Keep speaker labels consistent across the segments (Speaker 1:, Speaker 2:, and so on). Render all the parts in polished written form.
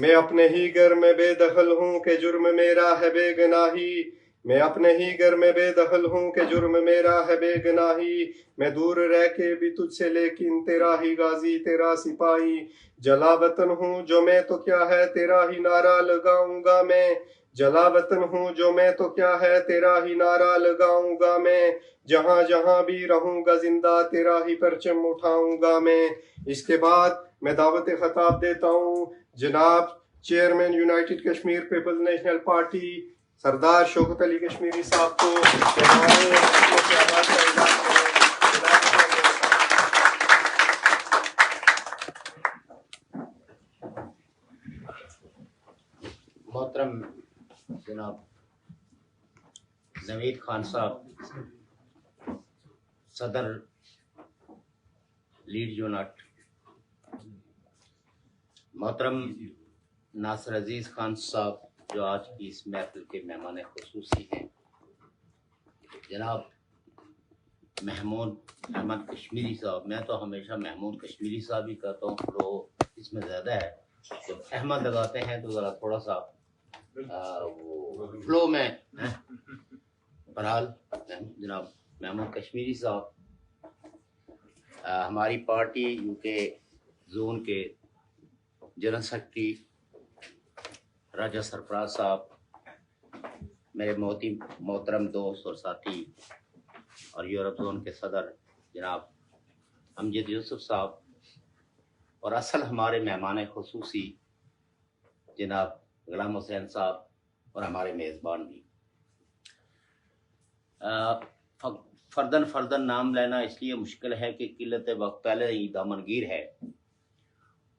Speaker 1: میں اپنے ہی گھر میں بے دخل ہوں کہ جرم میرا ہے بے گناہی، میں اپنے ہی گھر میں بے دخل ہوں کہ جرم میرا ہے بے گناہی، میں دور رہ کے بھی تجھ سے لیکن تیرا ہی غازی تیرا سپاہی، جلا وطن ہوں جو میں تو کیا ہے تیرا ہی نعرہ لگاؤں گا میں، جلا وطن ہوں جو میں تو کیا ہے تیرا ہی نعرہ لگاؤں گا میں، جہاں جہاں بھی رہوں گا زندہ تیرا ہی پرچم اٹھاؤں گا میں۔ اس کے بعد میں دعوت خطاب دیتا ہوں جناب chairman united Kashmir people's national party Sardar Shaukat علی کشمیری صاحب کو کہ ہمارے اپنے خیالات کا اظہار کریں۔
Speaker 2: محترم جناب نوید خان صاحب، صدر لیڈ یونٹ، محترم ناصر عزیز خان صاحب جو آج کی اس محفل کے مہمان خصوصی ہیں، جناب محمود احمد کشمیری صاحب، میں تو ہمیشہ محمود کشمیری صاحب ہی کہتا ہوں، تو اس میں زیادہ ہے، جب احمد لگاتے ہیں تو ذرا تھوڑا سا وہ فلو میں بہرحال جناب محمود کشمیری صاحب ہماری پارٹی یو کے زون کے جنرل سیکرٹری راجہ سرفراز صاحب، میرے محترم دوست اور ساتھی اور یورپ زون کے صدر جناب امجد یوسف صاحب، اور اصل ہمارے مہمان خصوصی جناب غلام حسین صاحب اور ہمارے میزبان بھی۔ فردن نام لینا اس لیے مشکل ہے کہ قلت وقت پہلے ہی دامنگیر ہے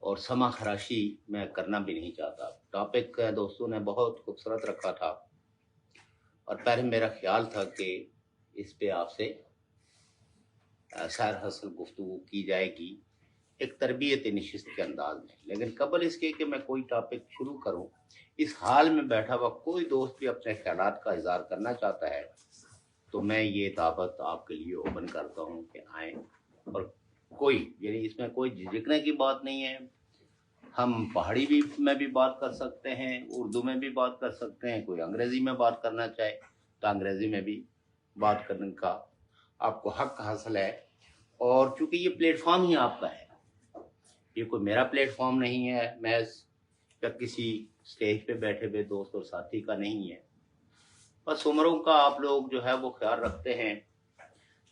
Speaker 2: اور سما خراشی میں کرنا بھی نہیں چاہتا۔ ٹاپک دوستوں نے بہت خوبصورت رکھا تھا اور پہلے میرا خیال تھا کہ اس پہ آپ سے سیر حاصل گفتگو کی جائے گی ایک تربیت نشست کے انداز میں، لیکن قبل اس کے کہ میں کوئی ٹاپک شروع کروں، اس حال میں بیٹھا ہوا کوئی دوست بھی اپنے خیالات کا اظہار کرنا چاہتا ہے تو میں یہ دعوت آپ کے لیے اوپن کرتا ہوں کہ آئیں، اور کوئی یعنی اس میں کوئی جھجکنے کی بات نہیں ہے، ہم پہاڑی میں بھی بات کر سکتے ہیں، اردو میں بھی بات کر سکتے ہیں، کوئی انگریزی میں بات کرنا چاہے تو انگریزی میں بھی بات کرنے کا آپ کو حق حاصل ہے، اور چونکہ یہ پلیٹ فارم ہی آپ کا ہے، یہ کوئی میرا پلیٹ فارم نہیں ہے، محض یا کسی سٹیج پہ بیٹھے ہوئے دوست اور ساتھی کا نہیں ہے، بس عمروں کا آپ لوگ جو ہے وہ خیال رکھتے ہیں،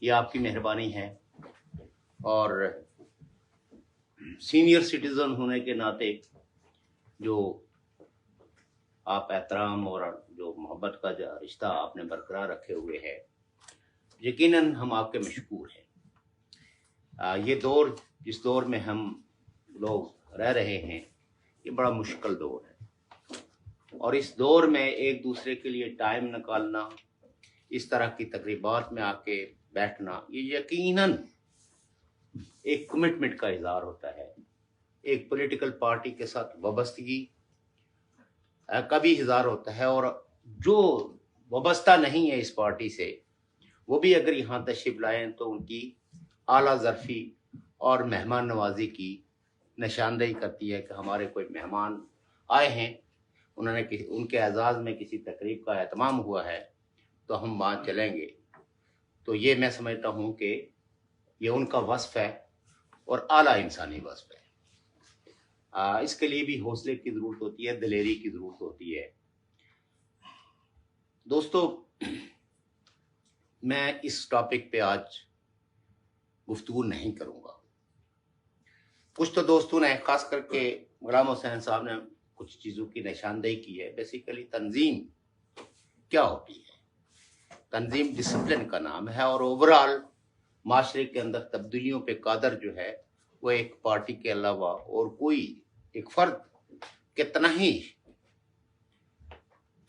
Speaker 2: یہ آپ کی مہربانی ہے، اور سینئر سٹیزن ہونے کے ناطے جو آپ احترام اور جو محبت کا جو رشتہ آپ نے برقرار رکھے ہوئے ہے، یقیناً ہم آپ کے مشکور ہیں۔ یہ دور جس دور میں ہم لوگ رہ رہے ہیں یہ بڑا مشکل دور ہے، اور اس دور میں ایک دوسرے کے لیے ٹائم نکالنا، اس طرح کی تقریبات میں آ کے بیٹھنا، یہ یقیناً ایک کمٹمنٹ کا اظہار ہوتا ہے، ایک پولیٹیکل پارٹی کے ساتھ وابستگی کا بھی اظہار ہوتا ہے، اور جو وابستہ نہیں ہے اس پارٹی سے وہ بھی اگر یہاں تشریف لائیں تو ان کی اعلیٰ ظرفی اور مہمان نوازی کی نشاندہی کرتی ہے کہ ہمارے کوئی مہمان آئے ہیں، انہوں نے ان کے اعزاز میں کسی تقریب کا اہتمام ہوا ہے تو ہم وہاں چلیں گے، تو یہ میں سمجھتا ہوں کہ یہ ان کا وصف ہے اور اعلیٰ انسانی وصف ہے۔ اس کے لیے بھی حوصلے کی ضرورت ہوتی ہے، دلیری کی ضرورت ہوتی ہے۔ دوستو، میں اس ٹاپک پہ آج گفتگو نہیں کروں گا، کچھ تو دوستوں نے خاص کر کے غلام حسین صاحب نے کچھ چیزوں کی نشاندہی کی ہے۔ بیسیکلی تنظیم کیا ہوتی ہے؟ تنظیم ڈسپلن کا نام ہے، اور اوورال معاشرے کے اندر تبدیلیوں پہ قادر جو ہے وہ ایک پارٹی کے علاوہ اور کوئی ایک فرد کتنا ہی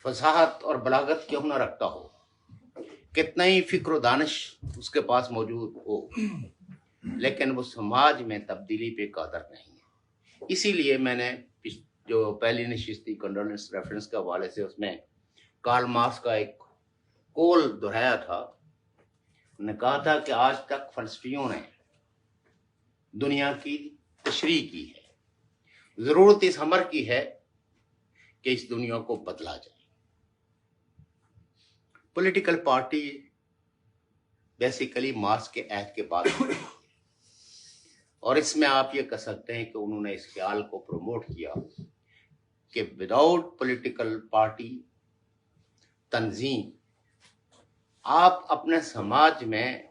Speaker 2: فصاحت اور بلاغت کیوں نہ رکھتا ہو، کتنا ہی فکر و دانش اس کے پاس موجود ہو، لیکن وہ سماج میں تبدیلی پہ قادر نہیں ہے۔ اسی لیے میں نے جو پہلی نشست تھی کنڈولنس ریفرنس کے حوالے سے، اس میں کارل مارکس کا ایک قول دہرایا تھا، انہوں نے کہا تھا کہ آج تک فلسفیوں نے دنیا کی تشریح کی ہے، ضرورت اس امر کی ہے कि इस दुनिया को बदला जाए। पॉलिटिकल पार्टी बेसिकली मार्क्स के ऐड के बाद और इसमें आप ये कह सकते हैं कि उन्होंने इस ख्याल को प्रमोट किया कि विदाउट पॉलिटिकल पार्टी तंजीम आप अपने समाज में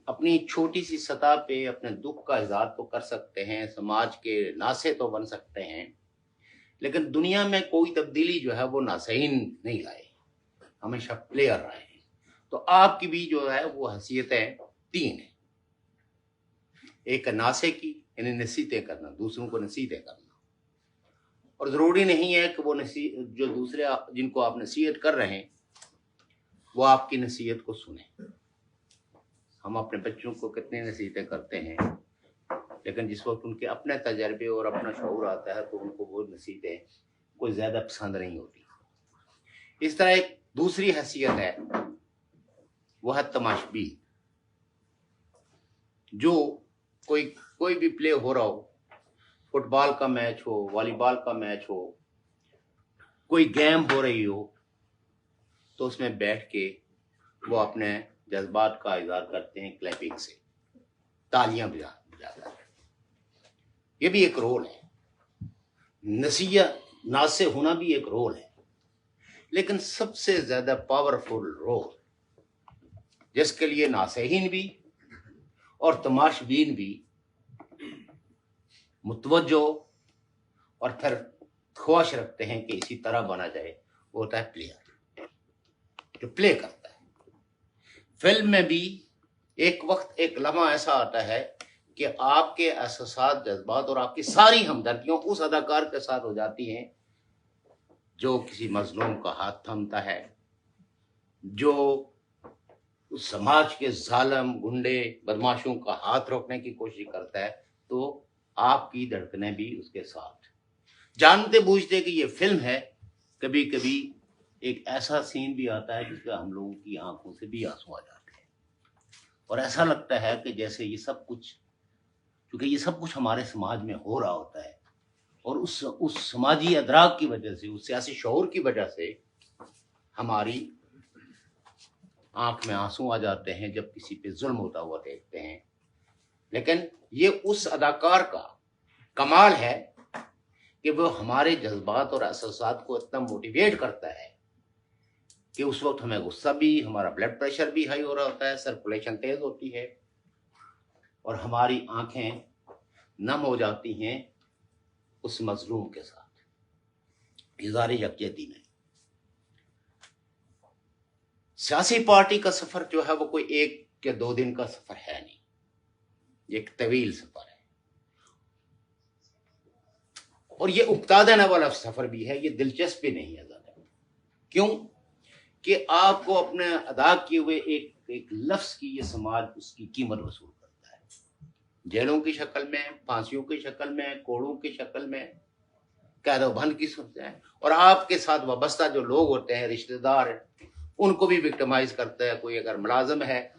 Speaker 2: अपनी छोटी सी सतह पे अपने दुख का इजहार तो कर सकते हैं, समाज के नासे तो बन सकते हैं, लेकिन दुनिया में कोई तब्दीली जो है वो नासहीन नहीं लाए, हमेशा प्लेयर रहे हैं। तो आपकी भी जो है वो हैसियतें 3 हैं। एक नासे की, यानी नसीहतें करना, दूसरों को नसीहतें करना, और ज़रूरी नहीं है कि वो जो दूसरे जिनको आप नसीहत कर रहे हैं वो आपकी नसीहत को सुने। हम अपने बच्चों को कितनी नसीहतें करते हैं, लेकिन जिस वक्त उनके अपने तजर्बे और अपना शऊर आता है तो उनको वो नसीहतें कोई ज़्यादा पसंद नहीं होती। इस तरह एक दूसरी हैसियत है, वो है तमाशबीन। जो कोई भी प्ले हो रहा हो, फुटबॉल का मैच हो, वॉलीबॉल का मैच हो, कोई गेम हो रही हो, तो उसमें बैठ के वो अपने जज्बात का इजहार करते हैं क्लैपिंग से, तालियां बजाकर। ये भी एक रोल है, नासे होना भी एक रोल है, लेकिन सबसे ज्यादा पावरफुल रोल जिसके लिए नासेहीन भी और तमाशबीन भी मुतवज्जो और फिर ख्वाहिश रखते हैं कि इसी तरह बना जाए, वो होता है प्लेयर, जो प्ले करता है। फिल्म में भी एक वक्त एक लम्हा ऐसा आता है कि आपके एहसास, जज्बात और आपकी सारी हमदर्दियों उस अदाकार के साथ हो जाती हैं जो किसी मजलूम का हाथ थामता है, जो उस समाज के जालिम गुंडे बदमाशों का हाथ रोकने की कोशिश करता है। तो आपकी धड़कनें भी उसके साथ, जानते बूझते कि ये फिल्म है। कभी कभी एक ऐसा सीन भी आता है जिसमें हम लोगों की आंखों से भी आंसू आ जाते हैं और ऐसा लगता है कि जैसे ये सब कुछ, क्योंकि ये सब कुछ हमारे समाज में हो रहा होता है और उस समाजी अदराक की वजह से, उस सियासी शऊर की वजह से हमारी आंख में आंसू आ जाते हैं जब किसी पे जुल्म होता हुआ देखते हैं। लेकिन ये उस अदाकार का कमाल है कि वो हमारे जज्बात और एहसास को इतना मोटिवेट करता है कि उस वक्त हमें गुस्सा भी, हमारा ब्लड प्रेशर भी हाई हो रहा होता है, सर्कुलेशन तेज होती है और हमारी आंखें नम हो जाती हैं उस मजलूम के साथ इज़हार यकजहती में। सियासी पार्टी का सफर जो है वो कोई 1 या 2 दिन का सफर है नहीं, ये एक तवील सफर है और ये उकता देने वाला सफर भी है, ये दिलचस्प भी नहीं है ज्यादा। क्यों कि आपको अपने अदा किए हुए एक लफ्ज की ये समाज उसकी कीमत वसूल करता है, जेलों की शक्ल में, फांसियों की शक्ल में, कोड़ों की शक्ल में, कैदोबंद की सूरत है। और आपके साथ वाबस्ता जो लोग होते हैं, रिश्तेदार, उनको भी विक्टिमाइज करता है। कोई अगर मुलाजिम है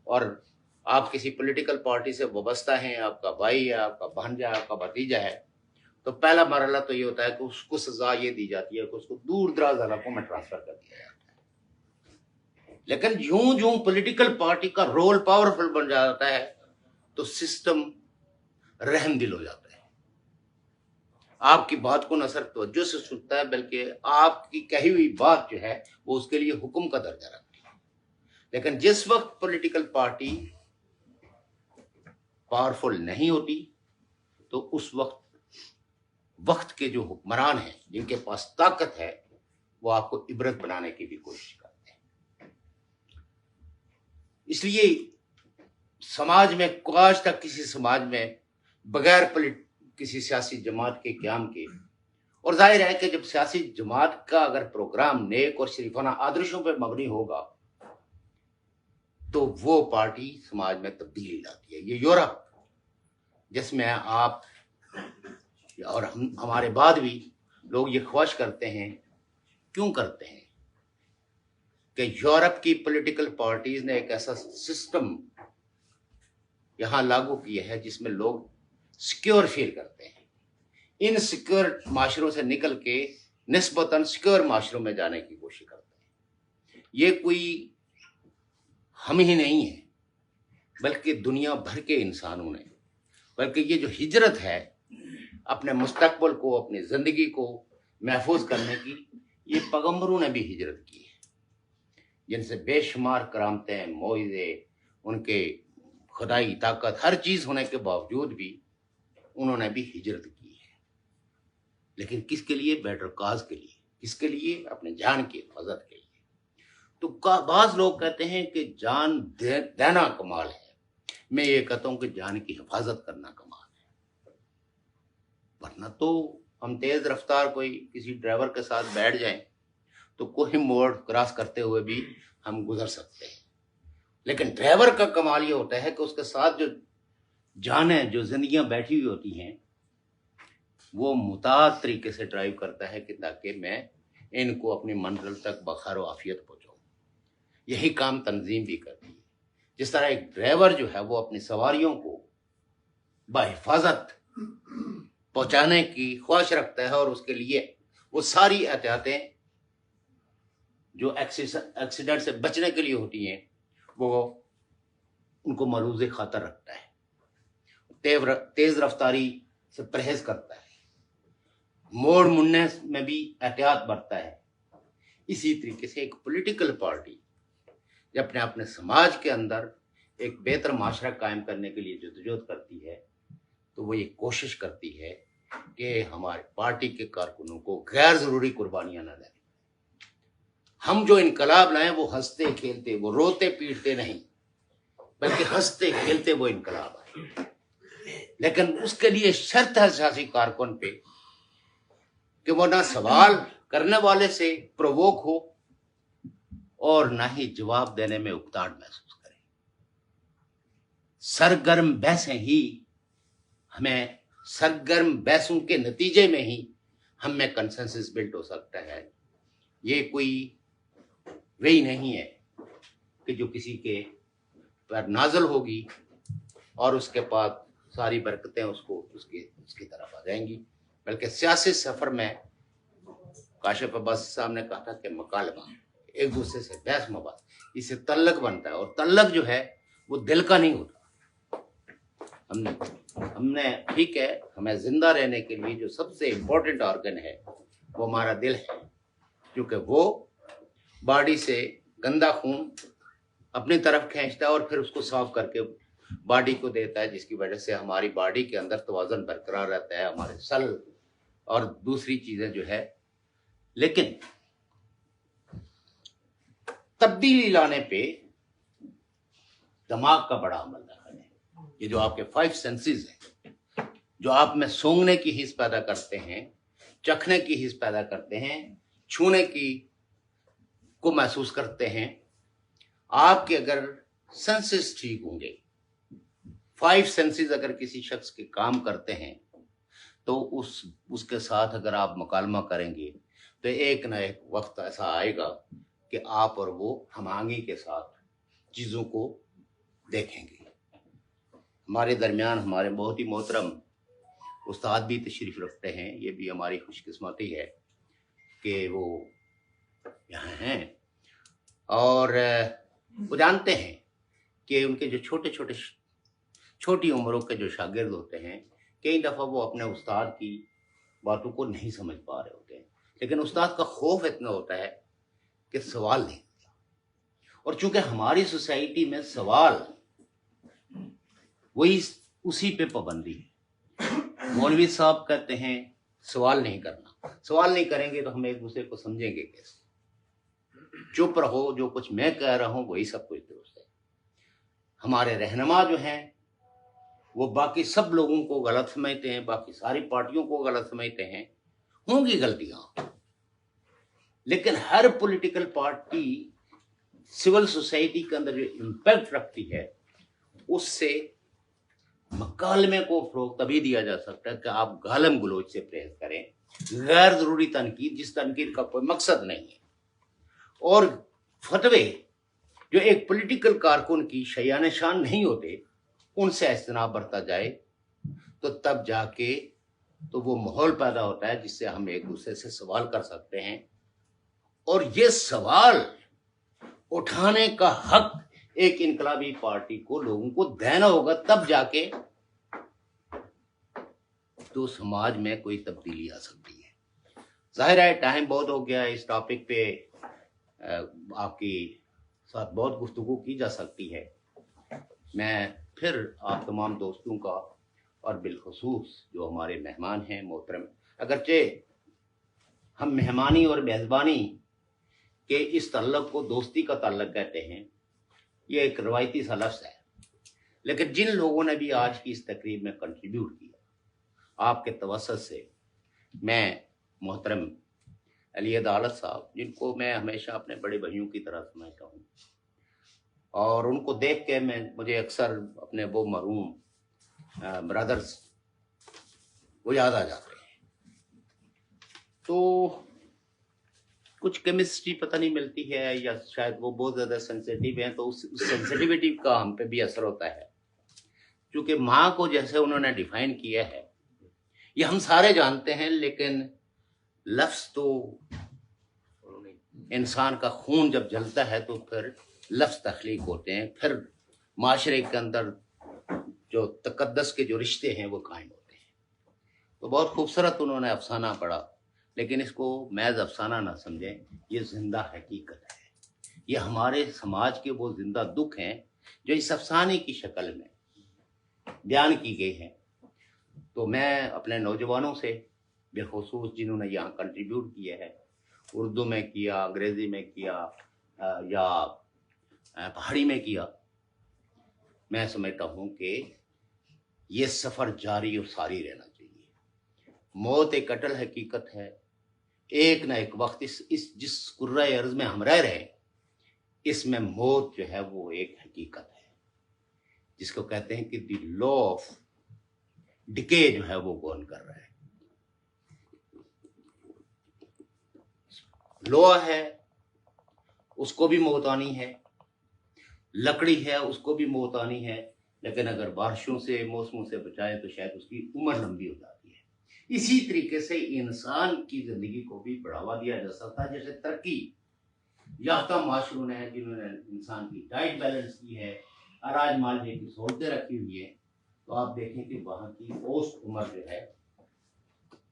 Speaker 2: और आप किसी पॉलिटिकल पार्टी से वाबस्ता हैं, आपका भाई है, आपका भांजा है, आपका भतीजा है, तो पहला मरहला तो ये होता है कि उसको सजा ये दी जाती है कि उसको दूर दराज इलाकों में ट्रांसफर कर दिया जाता है। लेकिन यूं यूं पॉलिटिकल पार्टी का रोल पावरफुल बन जाता है तो सिस्टम रहमदिल हो जाता है, आपकी बात को न सिर्फ तवज्जो से सुनता है बल्कि आपकी कही हुई बात जो है वो उसके लिए हुक्म का दर्जा रखती है। लेकिन जिस वक्त पॉलिटिकल पार्टी पावरफुल नहीं होती तो उस वक्त के जो हुक्मरान हैं, जिनके पास ताकत है, वो आपको इबरत बनाने की भी कोशिश करते हैं। इसलिए समाज में, आज तक किसी समाज में बगैर किसी सियासी जमात के क़याम के, और जाहिर है कि जब सियासी जमात का अगर प्रोग्राम नेक और शरीफाना आदर्शों पर मबनी होगा तो वो पार्टी समाज में तब्दीली लाती है। ये यूरोप जिसमें आप और हमारे बाद भी लोग ये ख्वाहिश करते हैं, क्यों करते हैं कि यूरोप की पॉलिटिकल पार्टीज ने एक ऐसा सिस्टम यहां लागू किया है जिसमें लोग सिक्योर फील करते हैं। इन सिक्योर माशरों से निकल के निस्बतन सिक्योर माशरों में जाने की कोशिश करते हैं। ये कोई हम ही नहीं है, बल्कि दुनिया भर के इंसानों ने, बल्कि ये जो हिजरत है अपने मुस्तकबिल को, अपनी ज़िंदगी को महफूज करने की, ये पैगंबरों ने भी हिजरत की है, जिनसे बेशुमार करामतें, मोइज़े, उनके खुदाई ताकत हर चीज़ होने के बावजूद भी उन्होंने भी हिजरत की है। लेकिन किसके लिए? बेटर काज के लिए। किसके लिए? अपने जान की हिफाजत के लिए। तो बाज़ लोग कहते हैं कि जान देना कमाल है, मैं ये कहता हूँ कि जान की हिफाजत करना कमाल है। वरना तो हम तेज़ रफ्तार कोई किसी ड्राइवर के साथ बैठ जाएं तो कोई मोड़ क्रॉस करते हुए भी हम गुजर सकते हैं। लेकिन ड्राइवर का कमाल ये होता है कि उसके साथ जो जानें, जो जिंदगियां बैठी हुई होती हैं, वो मुताद तरीके से ड्राइव करता है कि ताकि मैं इनको अपनी मंजिल तक बखैर व आफियत पहुँचाऊँ। यही काम तंजीम भी करती है। जिस तरह एक ड्राइवर जो है वो अपनी सवारियों को बहिफाजत पहुँचाने की ख्वाहिश रखता है और उसके लिए वो सारी एहतियातें जो एक्सीडेंट से बचने के लिए होती हैं वो उनको मरूज़ ख़तर रखता है, तेज़ रफ्तारी से परहेज करता है, मोड़ मुड़ने में भी एहतियात बरतता है। इसी तरीके से एक पॉलिटिकल पार्टी जब अपने समाज के अंदर एक बेहतर माशरा कायम करने के लिए जद्दोजहद करती है तो वो ये कोशिश करती है कि हमारे पार्टी के कारकुनों को गैर ज़रूरी कुर्बानियाँ न दें। हम जो इनकलाब लाएं वो हंसते खेलते, वो रोते पीटते नहीं, बल्कि हंसते खेलते वो इनकलाब आए। लेकिन उसके लिए शर्त है सियासी कारकुन पे कि वो ना सवाल करने वाले से प्रोवोक हो और ना ही जवाब देने में उकताहट महसूस करें। सरगर्म बहसें ही हमें, सरगर्म बहसों के नतीजे में ही हम में कंसेंसस बिल्ड हो सकता है। ये कोई वही नहीं है कि जो किसी के पर नाजल होगी और उसके बाद सारी बरकतें उसको उसकी तरफ आ जाएंगी, बल्कि सियासी सफर में काशिफ अब्बासी साहब ने कहा था कि मकालमा, एक दूसरे से बहस मबास, इससे तल्लक बनता है और तल्लक जो है वो दिल का नहीं होता। हमने ठीक है, हमें जिंदा रहने के लिए जो सबसे इम्पोर्टेंट ऑर्गन है वो हमारा दिल है, क्योंकि वो बॉडी से गंदा खून अपनी तरफ खींचता है और फिर उसको साफ करके बॉडी को देता है, जिसकी वजह से हमारी बॉडी के अंदर तवाज़ुन बरकरार रहता है, हमारे सल और दूसरी चीज़ें जो है। लेकिन तब्दीली लाने पे दिमाग का बड़ा अमल दखल है। ये जो आपके 5 सेंसेस हैं, जो आप में सूंघने की हिस्स पैदा करते हैं, चखने की हिस्स पैदा करते हैं, छूने की को महसूस करते हैं, आपके अगर सेंसेस ठीक होंगे, 5 सेंसेस अगर किसी शख्स के काम करते हैं तो उसके साथ अगर आप मुकालमा करेंगे तो एक ना एक वक्त ऐसा आएगा कि आप और वो हमआहंगी के साथ चीज़ों को देखेंगे। हमारे दरमियान हमारे बहुत ही मोहतरम उस्ताद भी तशरीफ़ रखते हैं, ये भी हमारी खुशकिस्मती है कि वो यहाँ हैं और वो जानते हैं कि उनके जो छोटी उम्रों के जो शागिर्द होते हैं, कई दफ़ा वो अपने उस्ताद की बातों को नहीं समझ पा रहे होते हैं, लेकिन उस्ताद का खौफ इतना होता है कि सवाल नहीं होता। और चूंकि हमारी सोसाइटी में सवाल वही उसी पे पाबंदी है। मौलवी साहब कहते हैं सवाल नहीं करना, सवाल नहीं करेंगे तो हम एक दूसरे को समझेंगे कैसे? चुप रहो, जो कुछ मैं कह रहा हूँ वही सब कुछ दुरुस्त है। हमारे रहनुमा जो हैं वो बाकी सब लोगों को गलत समझते हैं, बाकी सारी पार्टियों को गलत समझते हैं। होंगी गलतियां, लेकिन हर पॉलिटिकल पार्टी सिविल सोसाइटी के अंदर जो इम्पैक्ट रखती है उससे मकालमे को फरोग तभी दिया जा सकता है कि आप गालम गलोच से परहेज करें, गैर जरूरी तनकीद जिस तनकीद का कोई मकसद नहीं है, और फतवे जो एक पॉलिटिकल कारकुन की शयान शान नहीं होते उनसे इज्तनाब बरता जाए, तो तब जाके تو وہ ماحول پیدا ہوتا ہے جس سے ہم ایک دوسرے سے سوال کر سکتے ہیں، اور یہ سوال اٹھانے کا حق ایک انقلابی پارٹی کو لوگوں کو دینا ہوگا، تب جا کے تو سماج میں کوئی تبدیلی آ سکتی ہے۔ ظاہر ہے ٹائم بہت ہو گیا، اس ٹاپک پہ آپ کی ساتھ بہت گفتگو کی جا سکتی ہے۔ میں پھر آپ تمام دوستوں کا اور بالخصوص جو ہمارے مہمان ہیں محترم، اگرچہ ہم مہمانی اور میزبانی کے اس تعلق کو دوستی کا تعلق کہتے ہیں، یہ ایک روایتی سا لفظ ہے، لیکن جن لوگوں نے بھی آج کی اس تقریب میں کنٹریبیوٹ کیا آپ کے توسط سے، میں محترم علی عدالت صاحب، جن کو میں ہمیشہ اپنے بڑے بھائیوں کی طرح سمجھتا ہوں، اور ان کو دیکھ کے مجھے اکثر اپنے وہ مرحوم برادرز وہ یاد آ جاتے ہیں، تو کچھ کیمسٹری پتہ نہیں ملتی ہے، یا شاید وہ بہت زیادہ سینسیٹیو ہیں، تو اس سینسیٹیوٹی کا ہم پہ بھی اثر ہوتا ہے، کیونکہ ماں کو جیسے انہوں نے ڈیفائن کیا ہے یہ ہم سارے جانتے ہیں، لیکن لفظ تو انسان کا خون جب جلتا ہے تو پھر لفظ تخلیق ہوتے ہیں، پھر معاشرے کے اندر جو تقدس کے جو رشتے ہیں وہ قائم ہوتے ہیں۔ تو بہت خوبصورت انہوں نے افسانہ پڑھا، لیکن اس کو محض افسانہ نہ سمجھیں، یہ زندہ حقیقت ہے، یہ ہمارے سماج کے وہ زندہ دکھ ہیں جو اس افسانے کی شکل میں بیان کی گئی ہیں۔ تو میں اپنے نوجوانوں سے بالخصوص جنہوں نے یہاں کنٹریبیوٹ کیا ہے، اردو میں کیا، انگریزی میں کیا، یا پہاڑی میں کیا، میں سمجھتا ہوں کہ یہ سفر جاری اور ساری رہنا چاہیے۔ موت ایک اٹل حقیقت ہے، ایک نہ ایک وقت اس جس کرۂ ارض میں ہم رہ رہے ہیں، اس میں موت جو ہے وہ ایک حقیقت ہے، جس کو کہتے ہیں کہ دی لا آف ڈکے جو ہے وہ گون کر رہا ہے۔ لوہا ہے اس کو بھی موت آنی ہے، لکڑی ہے اس کو بھی موت آنی ہے، لیکن اگر بارشوں سے موسموں سے بچائے تو شاید اس کی عمر لمبی ہو جاتی ہے۔ اسی طریقے سے انسان کی زندگی کو بھی بڑھاوا دیا جا سکتا ہے، جیسے ترقی یافتہ معاشروں نے جنہوں نے انسان کی ڈائٹ بیلنس کی ہے، اناج معالجے کی سہولتیں رکھی ہوئی ہیں، تو آپ دیکھیں کہ وہاں کی اوسط عمر جو ہے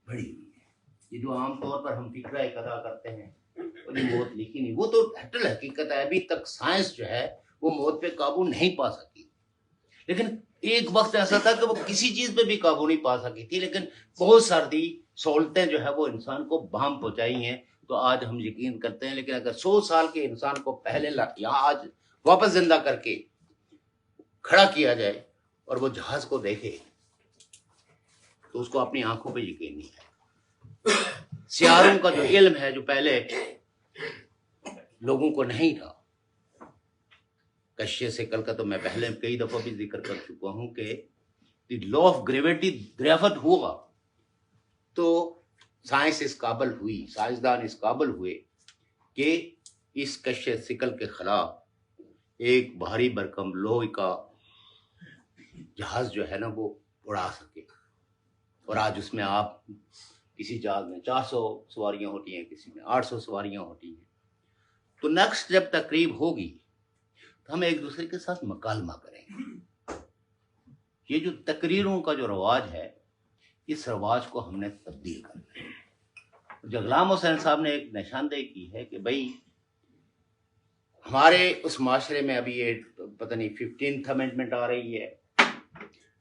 Speaker 2: بڑی ہوئی ہے۔ یہ جو عام طور پر ہم فکرہ ایک ادا کرتے ہیں اور یہ موت لکھی نہیں، وہ تو اٹل حقیقت ہے۔ ابھی تک سائنس جو ہے وہ موت پہ قابو نہیں پا سکی، لیکن ایک وقت ایسا تھا کہ وہ کسی چیز پہ بھی قابو نہیں پا سکی تھی، لیکن بہت ساری سہولتیں جو ہے وہ انسان کو بہم پہنچائی ہیں، تو آج ہم یقین کرتے ہیں۔ لیکن اگر 100 سال کے انسان کو پہلے یہاں آج واپس زندہ کر کے کھڑا کیا جائے اور وہ جہاز کو دیکھے تو اس کو اپنی آنکھوں پہ یقین نہیں ہے۔ سیاروں کا جو علم ہے جو پہلے لوگوں کو نہیں تھا، کشش ثقل کا تو میں پہلے کئی دفعہ بھی ذکر کر چکا ہوں کہ لا آف گریویٹی دریافت ہوا تو سائنس اس قابل ہوئی، سائنسدان اس قابل ہوئے کہ اس کشش ثقل کے خلاف ایک بھاری بھرکم لوہے کا جہاز جو ہے نا وہ اڑا سکے، اور آج اس میں آپ کسی جہاز میں 400 سواریاں ہوتی ہیں، کسی میں 800 سواریاں ہوتی ہیں۔ تو نیکسٹ جب تقریب ہوگی تو ہم ایک دوسرے کے ساتھ مکالمہ کریں گے۔ یہ جو تقریروں کا جو رواج ہے، اس رواج کو ہم نے تبدیل کرنا ہے۔ جگلام حسین صاحب نے ایک نشاندہی کی ہے کہ بھائی ہمارے اس معاشرے میں ابھی یہ پتہ نہیں 15th امینڈمنٹ آ رہی ہے،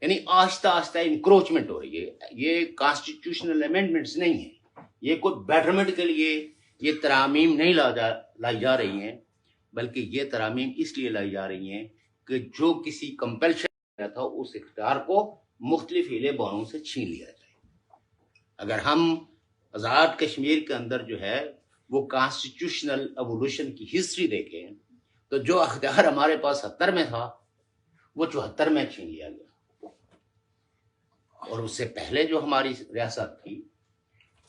Speaker 2: یعنی آہستہ آہستہ انکروچمنٹ ہو رہی ہے۔ یہ کانسٹیٹیوشنل امینڈمنٹس نہیں ہیں، یہ کوئی بیٹرمنٹ کے لیے یہ ترامیم نہیں لائی جا رہی ہیں، بلکہ یہ ترامیم اس لیے لائی جا رہی ہیں کہ جو کسی کمپلشن تھا اس اختیار کو مختلف ہیلے بانوں سے چھین لیا جائے۔ اگر ہم آزاد کشمیر کے اندر جو ہے وہ کانسٹیٹیوشنل ایوولوشن کی ہسٹری دیکھیں تو جو اختیار ہمارے پاس 70 میں تھا وہ 74 میں چھین لیا گیا، اور اس سے پہلے جو ہماری ریاست تھی،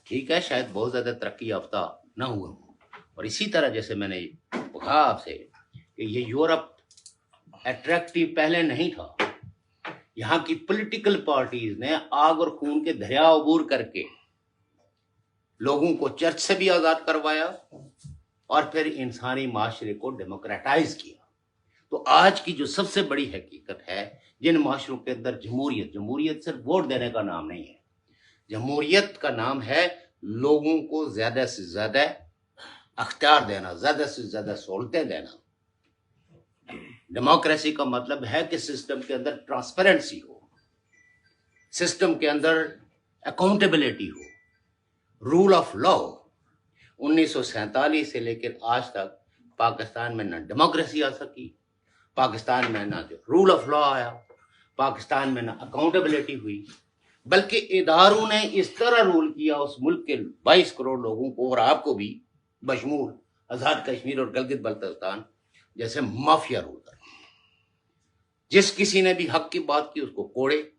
Speaker 2: ٹھیک ہے شاید بہت زیادہ ترقی یافتہ نہ ہوئے ہوں، اور اسی طرح جیسے میں نے کہا آپ سے کہ یہ یورپ اٹریکٹیو پہلے نہیں تھا، यहाँ की पॉलिटिकल पार्टीज ने आग और खून के दरिया अबूर करके लोगों को चर्च से भी आजाद करवाया और फिर इंसानी माशरे को डेमोक्रेटाइज किया। तो आज की जो सबसे बड़ी हकीकत है, जिन माशरों के अंदर जमहूरियत सिर्फ वोट देने का नाम नहीं है, जमहूरियत का नाम है लोगों को ज्यादा से ज्यादा अख्तियार देना, ज्यादा से ज्यादा सहूलतें देना। डेमोक्रेसी का मतलब है कि सिस्टम के अंदर ट्रांसपेरेंसी हो, सिस्टम के अंदर अकाउंटेबिलिटी हो, रूल ऑफ लॉ। 1947 से लेकर आज तक पाकिस्तान में ना डेमोक्रेसी आ सकी, पाकिस्तान में ना जो रूल ऑफ लॉ आया, पाकिस्तान में ना अकाउंटेबिलिटी हुई, बल्कि इदारों ने इस तरह रूल किया उस मुल्क के 22 करोड़ लोगों को और आपको भी बशमूल आजाद कश्मीर और गिलगित बल्तिस्तान जैसे माफिया रूल कर। जिस किसी ने भी हक की बात की उसको कोड़े,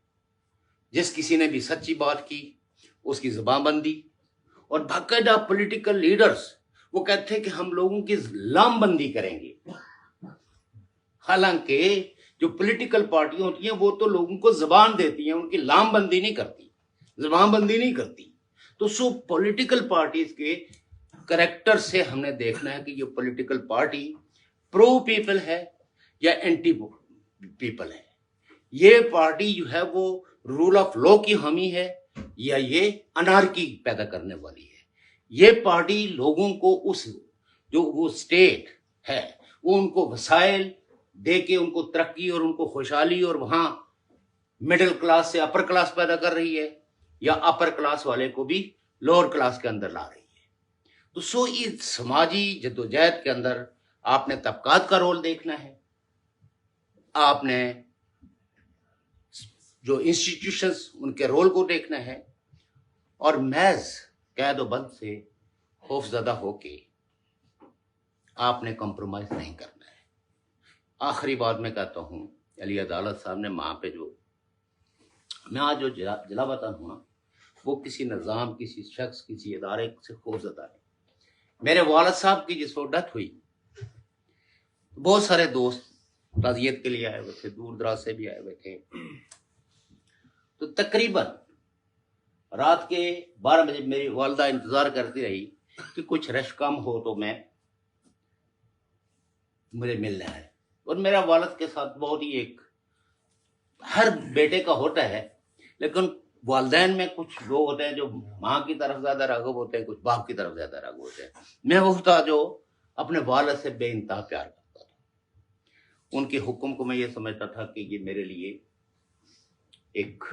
Speaker 2: जिस किसी ने भी सच्ची बात की उसकी जुबानबंदी। और बाकायदा पॉलिटिकल लीडर्स वो कहते हैं कि हम लोगों की लामबंदी करेंगे, हालांकि जो पॉलिटिकल पार्टियां होती हैं वो तो लोगों को जबान देती हैं, उनकी लामबंदी नहीं करती, जबानबंदी नहीं करती। तो सो पॉलिटिकल पार्टीज के करेक्टर से हमने देखना है कि ये पॉलिटिकल पार्टी प्रो पीपल है या एंटी पीपल है। ये पार्टी जो है वो रूल ऑफ लॉ की हामी है या ये अनार्की पैदा करने वाली है। ये पार्टी लोगों को उस जो वो स्टेट है वो उनको वसाइल दे के उनको तरक्की और उनको खुशहाली और वहां मिडिल क्लास से अपर क्लास पैदा कर रही है या अपर क्लास वाले को भी लोअर क्लास के अंदर ला रही है। तो सो इस समाजी जद्दोजहद के अंदर आपने तबकात का रोल देखना है, आपने जो इंस्टीट्यूशंस उनके रोल को देखना है और महज कैद व बंद से खौफजदा होके आपने कॉम्प्रोमाइज नहीं करना है। आखिरी बात मैं कहता हूँ, अली अदालत साहब ने वहाँ पे जो मैं आज जो जिला वतन हूँ ना, वो किसी निज़ाम, किसी शख्स, किसी इदारे से खौफजदा नहीं। मेरे वालिद साहब की जिस वक्त डेथ हुई, बहुत सारे दोस्त ताज़ियत के लिए आए हुए थे, दूर दराज से भी आए हुए थे। तो तकरीबन रात के 12 बजे मेरी वालदा इंतजार करती रही कि कुछ रश कम हो तो मुझे मिलना है। और मेरा वालिद के साथ बहुत ही एक हर बेटे का होता है, लेकिन वालदैन में कुछ लोग होते हैं जो माँ की तरफ ज्यादा राग़िब होते हैं, कुछ बाप की तरफ ज्यादा राग़िब होते हैं। मैं वो था जो अपने वालिद से बेइंतहा प्यार करता था। उनके हुक्म को मैं ये समझता था कि ये मेरे लिए एक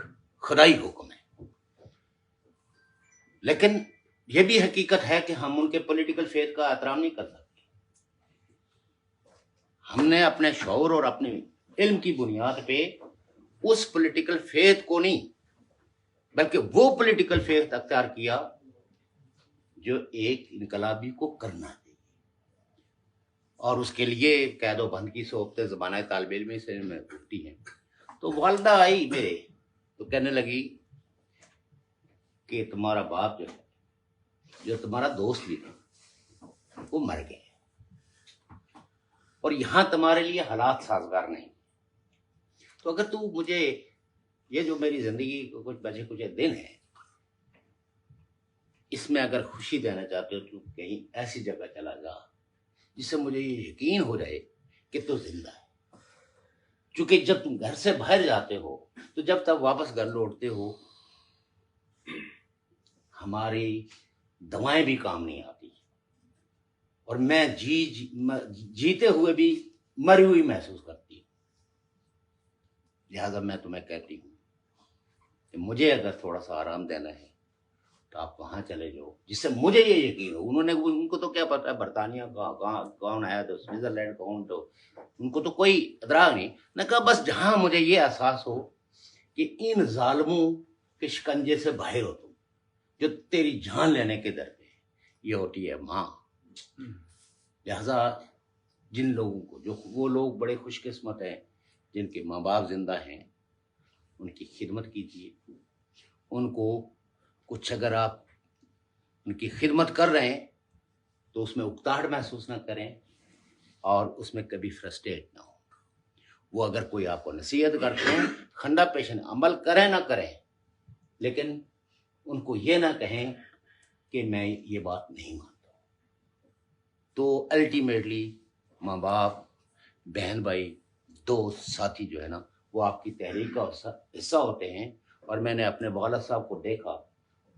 Speaker 2: खुदाई हुक्म है। लेकिन यह भी हकीकत है कि हम उनके पॉलिटिकल फेथ का एहतराम नहीं कर सकते। हमने अपने शऊर और अपने इल्म की बुनियाद पे उस पॉलिटिकल फेथ को नहीं, बल्कि वो पॉलिटिकल फेथ अख्तियार किया जो एक इनकलाबी को करना चाहिए। और उसके लिए कैद व बंद की सोबतें ज़माना तालिब इल्म से में उठती हैं। तो वालदा आई मेरे, तो कहने लगी कि तुम्हारा बाप जो है, जो तुम्हारा दोस्त भी था, वो मर गए और यहां तुम्हारे लिए हालात साजगार नहीं। तो अगर तू मुझे ये जो मेरी जिंदगी को कुछ बचे कुछ दिन है, इसमें अगर खुशी देना चाहते हो तो कहीं ऐसी जगह चला जा जिससे मुझे ये यकीन हो जाए कि तू जिंदा है। क्योंकि जब तुम घर से बाहर जाते हो तो जब तक वापस घर लौटते हो हमारी दवाएं भी काम नहीं आती और मैं जीते हुए भी मरी हुई महसूस करती हूँ। लिहाजा मैं तुम्हें कहती हूँ कि मुझे अगर थोड़ा सा आराम देना है तो आप वहां चले जाओ जिससे मुझे ये यकीन हो। उनको तो क्या पता है बरतानिया कौन आया, तो स्विट्जरलैंड कौन, तो उनको तो कोई इतराज नहीं। न कहा बस जहां मुझे ये एहसास हो कि इन जालिमों के शिकंजे से बाहर हो तुम, जो तेरी जान लेने के दर पे, ये होती है माँ। लिहाजा जिन लोगों को, जो वो लोग बड़े खुशकिस्मत हैं जिनके माँ बाप जिंदा हैं, उनकी खिदमत कीजिए। उनको कुछ अगर आप उनकी खिदमत कर रहे हैं तो उसमें उकताहट महसूस ना करें और उसमें कभी फ्रस्ट्रेट ना हो। وہ اگر کوئی آپ کو نصیحت کرتے ہیں خندہ پیشن عمل کریں نہ کریں، لیکن ان کو یہ نہ کہیں کہ میں یہ بات نہیں مانتا. تو الٹیمیٹلی ماں باپ، بہن بھائی، دوست، ساتھی جو ہے نا وہ آپ کی تحریک کا حصہ ہوتے ہیں. اور میں نے اپنے والد صاحب کو دیکھا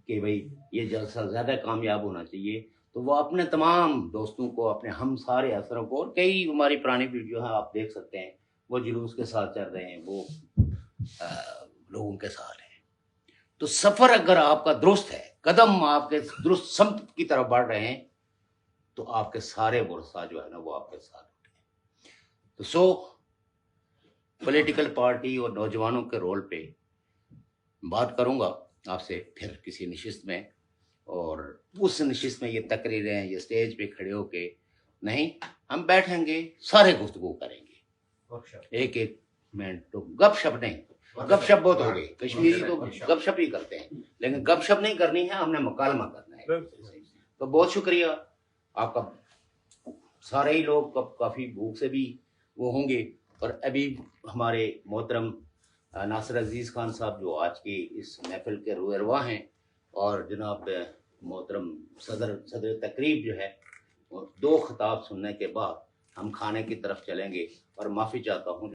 Speaker 2: کہ بھئی یہ جلسہ زیادہ کامیاب ہونا چاہیے، تو وہ اپنے تمام دوستوں کو، اپنے ہم سارے اثروں کو، اور کئی ہماری پرانی ویڈیو ہیں آپ دیکھ سکتے ہیں، وہ جلوس کے ساتھ چل رہے ہیں، وہ لوگوں کے ساتھ ہیں. تو سفر اگر آپ کا درست ہے، قدم آپ کے درست سمت کی طرف بڑھ رہے ہیں، تو آپ کے سارے ورثہ جو ہے نا وہ آپ کے ساتھ ہوتے ہیں. تو پولیٹیکل پارٹی اور نوجوانوں کے رول پہ بات کروں گا آپ سے پھر کسی نشست میں، اور اس نشست میں یہ تقریریں، یہ سٹیج پہ کھڑے ہو کے نہیں، ہم بیٹھیں گے، سارے گفتگو کریں گے، ایک منٹ تو گپ شپ نہیں. گپ شپ بہت ہو گئی، کشمیری تو گپ شپ ہی کرتے ہیں، لیکن گپ شپ نہیں کرنی ہے، ہم نے مکالمہ کرنا ہے. تو بہت شکریہ آپ کا. سارے ہی لوگ کافی بھوک سے بھی وہ ہوں گے. اور ابھی ہمارے محترم ناصر عزیز خان صاحب جو آج کی اس محفل کے روح ہیں، اور جناب محترم صدر تقریب جو ہے، 2 خطاب سننے کے بعد ہم کھانے کی طرف چلیں گے. اور معافی چاہتا ہوں